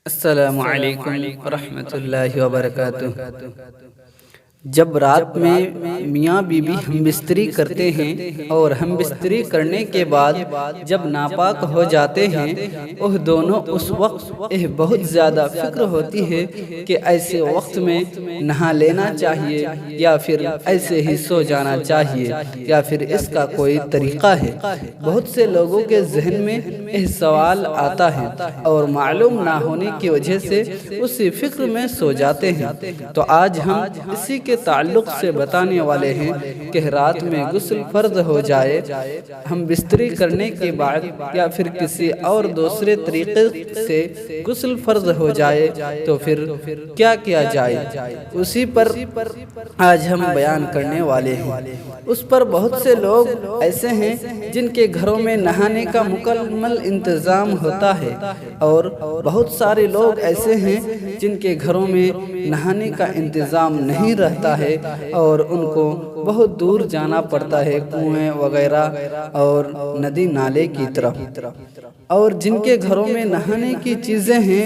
السلام علیکم ورحمۃ اللہ وبرکاتہ۔ جب رات میں میاں بیوی ہم بستری کرتے ہیں اور ہم بستری کرنے کے بعد جب ناپاک ہو جاتے ہیں، وہ دونوں اس وقت بہت زیادہ فکر ہوتی ہے کہ ایسے وقت میں نہا لینا چاہیے یا پھر ایسے ہی سو جانا چاہیے یا پھر اس کا کوئی طریقہ ہے۔ بہت سے لوگوں کے ذہن میں یہ سوال آتا ہے اور معلوم نہ ہونے کی وجہ سے اسی فکر میں سو جاتے ہیں۔ تو آج ہم اسی کے تعلق سے بتانے والے ہیں کہ رات میں غسل فرض ہو جائے، ہم بستری کرنے کے بعد یا پھر کسی اور دوسرے طریقے سے غسل فرض ہو جائے تو پھر کیا کیا جائے، اسی پر آج ہم بیان کرنے والے ہیں۔ اس پر بہت سے لوگ ایسے ہیں جن کے گھروں میں نہانے کا مکمل انتظام ہوتا ہے اور بہت سارے لوگ ایسے ہیں جن کے گھروں میں نہانے کا انتظام نہیں رہتا ہے اور ان کو بہت دور جانا پڑتا ہے کنویں وغیرہ اور ندی نالے کی طرف، اور جن کے گھروں میں نہانے کی چیزیں ہیں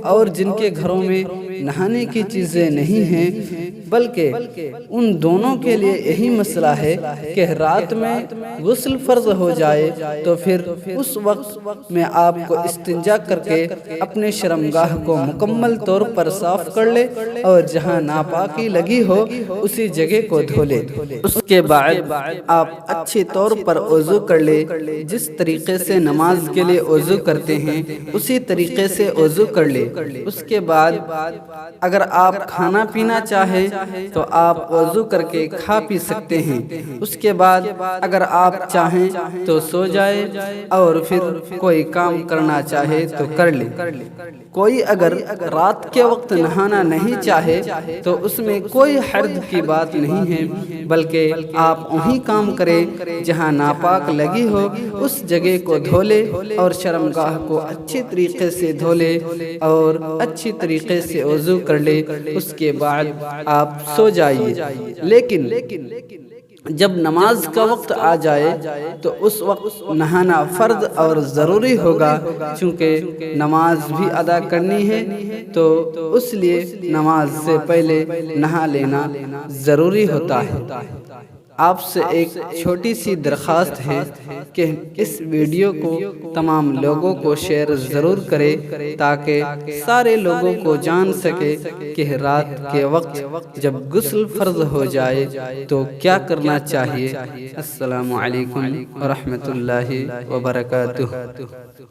اور جن کے گھروں میں نہانے کی چیزیں نہیں ہیں، بلکہ ان دونوں کے لیے یہی مسئلہ ہے کہ رات میں غسل فرض ہو جائے تو پھر اس وقت میں آپ کو استنجا کر کے اپنے شرمگاہ کو مکمل طور پر صاف کر لے اور جہاں ناپاکی لگی ہو اسی جگہ کو دھو لے۔ اس کے بعد آپ اچھی طور پر وضو کر لے، جس طریقے سے نماز کے لیے وضو کرتے ہیں اسی طریقے سے وضو کر لے۔ اس کے بعد اگر آپ کھانا پینا چاہیں تو آپ وضو کر کے کھا پی سکتے ہیں۔ اس کے بعد اگر آپ چاہیں تو سو جائے اور پھر کوئی کام کرنا چاہے تو کر لے۔ کوئی اگر رات کے وقت نہانا نہیں چاہے تو اس میں کوئی حرج کی بات نہیں ہے، بلکہ آپ وہی کام کریں جہاں ناپاک لگی ہو، اس جگہ کو دھو لے اور شرمگاہ کو اچھی طریقے سے دھو لے اور اچھی طریقے سے وضو کر لے۔ اس کے بعد آپ سو جائیے۔ لیکن جب نماز کا وقت آ جائے تو اس وقت نہانا فرض اور ضروری ہوگا، چونکہ نماز بھی ادا کرنی ہے تو اس لیے نماز سے پہلے نہا لینا ضروری ہوتا ہے۔ آپ سے ایک چھوٹی سی درخواست ہے کہ اس ویڈیو کو تمام لوگوں کو شیئر ضرور کرے تاکہ سارے لوگوں کو جان سکے کہ رات کے وقت جب غسل فرض ہو جائے تو کیا کرنا چاہیے۔ السلام علیکم ورحمۃ اللہ وبرکاتہ۔